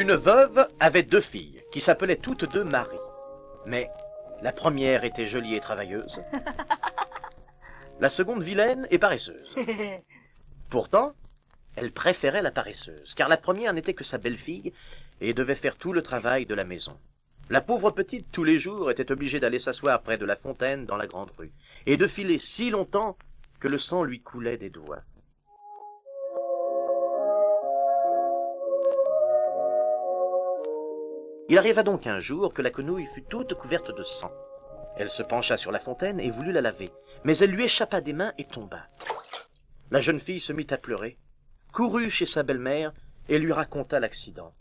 Une veuve avait 2 filles, qui s'appelaient toutes 2 Marie. Mais la première était jolie et travailleuse. La seconde vilaine et paresseuse. Pourtant, elle préférait la paresseuse, car la première n'était que sa belle-fille et devait faire tout le travail de la maison. La pauvre petite, tous les jours, était obligée d'aller s'asseoir près de la fontaine dans la grande rue, et de filer si longtemps que le sang lui coulait des doigts. Il arriva donc un jour que la quenouille fut toute couverte de sang. Elle se pencha sur la fontaine et voulut la laver, mais elle lui échappa des mains et tomba. La jeune fille se mit à pleurer, courut chez sa belle-mère et lui raconta l'accident.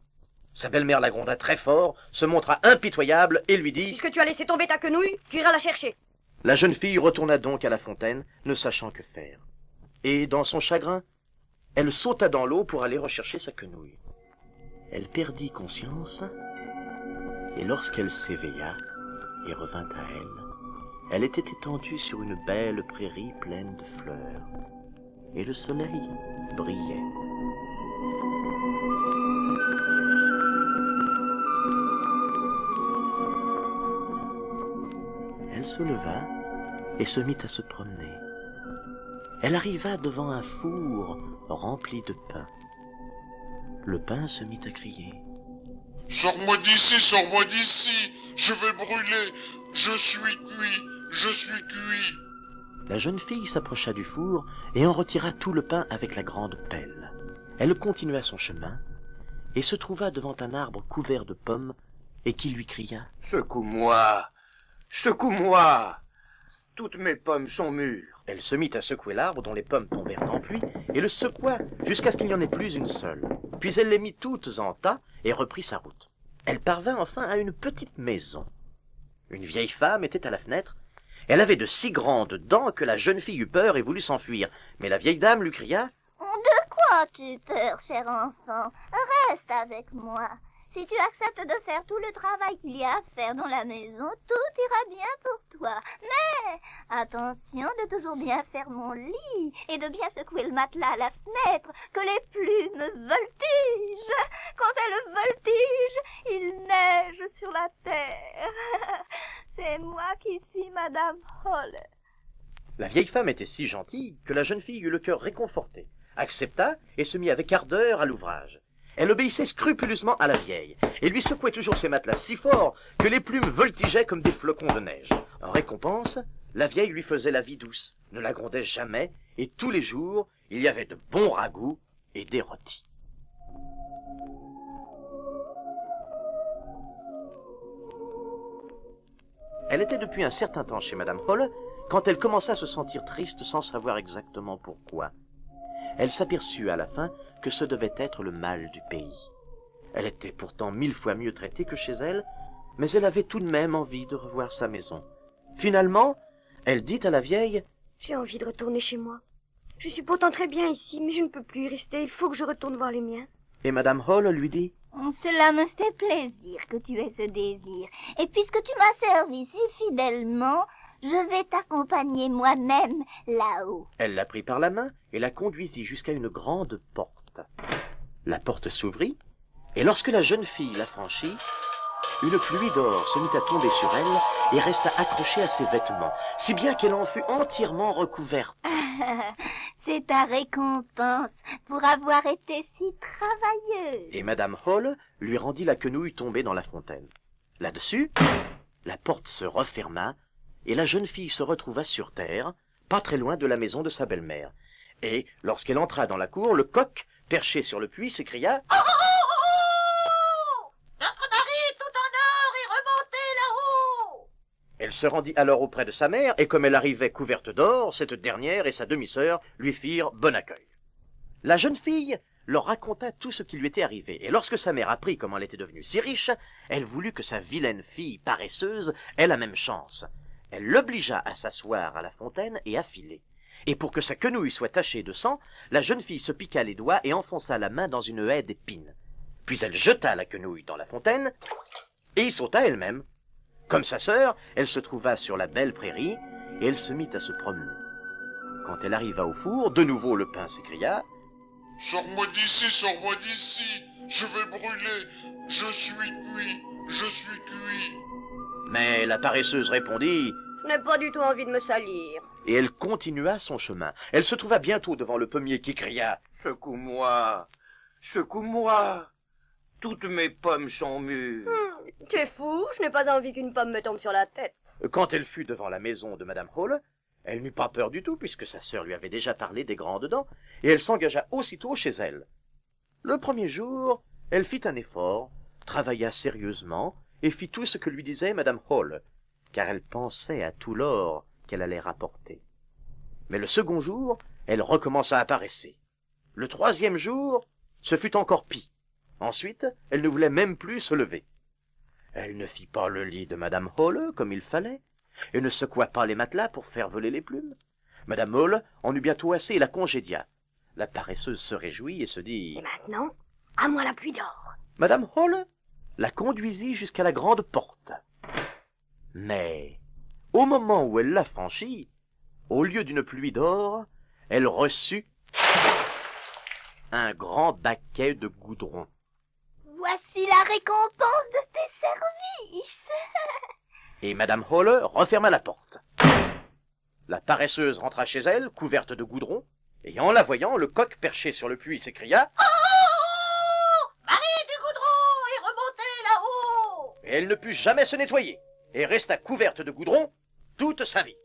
Sa belle-mère la gronda très fort, se montra impitoyable et lui dit « Puisque tu as laissé tomber ta quenouille, tu iras la chercher. » La jeune fille retourna donc à la fontaine, ne sachant que faire. Et dans son chagrin, elle sauta dans l'eau pour aller rechercher sa quenouille. Elle perdit conscience, et lorsqu'elle s'éveilla et revint à elle était étendue sur une belle prairie pleine de fleurs, et le soleil brillait. Elle se leva et se mit à se promener. Elle arriva devant un four rempli de pain. Le pain se mit à crier. « Sors-moi d'ici, je vais brûler, je suis cuit, je suis cuit !» La jeune fille s'approcha du four et en retira tout le pain avec la grande pelle. Elle continua son chemin et se trouva devant un arbre couvert de pommes et qui lui cria « Secoue-moi, secoue-moi, toutes mes pommes sont mûres. » Elle se mit à secouer l'arbre dont les pommes tombèrent en pluie et le secoua jusqu'à ce qu'il n'y en ait plus une seule. Puis elle les mit toutes en tas et reprit sa route. Elle parvint enfin à une petite maison. Une vieille femme était à la fenêtre. Elle avait de si grandes dents que la jeune fille eut peur et voulut s'enfuir. Mais la vieille dame lui cria « De quoi as-tu peur, cher enfant? Reste avec moi. Si tu acceptes de faire tout le travail qu'il y a à faire dans la maison, tout ira bien pour toi. Mais attention de toujours bien faire mon lit et de bien secouer le matelas à la fenêtre, que les plumes voltigent. Quand c'est le voltige, il neige sur la terre. C'est moi qui suis Madame Hall. » La vieille femme était si gentille que la jeune fille eut le cœur réconforté, accepta et se mit avec ardeur à l'ouvrage. Elle obéissait scrupuleusement à la vieille et lui secouait toujours ses matelas si fort que les plumes voltigeaient comme des flocons de neige. En récompense, la vieille lui faisait la vie douce, ne la grondait jamais et tous les jours, il y avait de bons ragoûts et des rôtis. Elle était depuis un certain temps chez Madame Hall quand elle commença à se sentir triste sans savoir exactement pourquoi. Elle s'aperçut à la fin que ce devait être le mal du pays. Elle était pourtant 1000 fois mieux traitée que chez elle, mais elle avait tout de même envie de revoir sa maison. Finalement, elle dit à la vieille « J'ai envie de retourner chez moi. Je suis pourtant très bien ici, mais je ne peux plus y rester. Il faut que je retourne voir les miens. » Et Madame Hall lui dit « Cela me fait plaisir que tu aies ce désir. Et puisque tu m'as servi si fidèlement, je vais t'accompagner moi-même là-haut. » Elle la prit par la main et la conduisit jusqu'à une grande porte. La porte s'ouvrit, et lorsque la jeune fille la franchit, une pluie d'or se mit à tomber sur elle et resta accrochée à ses vêtements, si bien qu'elle en fut entièrement recouverte. C'est ta récompense pour avoir été si travailleuse. Et Madame Hall lui rendit la quenouille tombée dans la fontaine. Là-dessus, la porte se referma, et la jeune fille se retrouva sur terre, pas très loin de la maison de sa belle-mère. Et, lorsqu'elle entra dans la cour, le coq, perché sur le puits, s'écria « Oh, notre mari tout en or est remonté là-haut !» Elle se rendit alors auprès de sa mère, et comme elle arrivait couverte d'or, cette dernière et sa demi-sœur lui firent bon accueil. La jeune fille leur raconta tout ce qui lui était arrivé, et lorsque sa mère apprit comment elle était devenue si riche, elle voulut que sa vilaine fille paresseuse ait la même chance. Elle l'obligea à s'asseoir à la fontaine et à filer. Et pour que sa quenouille soit tachée de sang, la jeune fille se piqua les doigts et enfonça la main dans une haie d'épines. Puis elle jeta la quenouille dans la fontaine et y sauta elle-même. Comme sa sœur, elle se trouva sur la belle prairie et elle se mit à se promener. Quand elle arriva au four, de nouveau le pain s'écria « Sors-moi d'ici, je vais brûler. Je suis cuit, je suis cuit. Mais la paresseuse répondit, Je n'ai pas du tout envie de me salir. et elle continua son chemin. Elle se trouva bientôt devant le pommier qui cria, Secoue-moi, secoue-moi. Toutes mes pommes sont mûres. Tu es fou, je n'ai pas envie qu'une pomme me tombe sur la tête. Quand elle fut devant la maison de Madame Hall, elle n'eut pas peur du tout, puisque sa sœur lui avait déjà parlé des grandes dents, et elle s'engagea aussitôt chez elle. Le premier jour, elle fit un effort, travailla sérieusement, et fit tout ce que lui disait Madame Hall, car elle pensait à tout l'or qu'elle allait rapporter. Mais le second jour, elle recommença à paresser. Le troisième jour, ce fut encore pis. Ensuite, elle ne voulait même plus se lever. Elle ne fit pas le lit de Madame Hall comme il fallait, et ne secoua pas les matelas pour faire voler les plumes. Madame Hall en eut bientôt assez et la congédia. La paresseuse se réjouit et se dit Et maintenant, à moi la pluie d'or. Madame Hall la conduisit jusqu'à la grande porte. Mais, au moment où elle la franchit, au lieu d'une pluie d'or, elle reçut un grand baquet de goudron. Voici la récompense de tes services. Et Madame Hall referma la porte. La paresseuse rentra chez elle, couverte de goudron, et en la voyant, le coq perché sur le puits s'écria Oh, Marie du goudron et remontez là-haut. et elle ne put jamais se nettoyer, et resta couverte de goudron toute sa vie.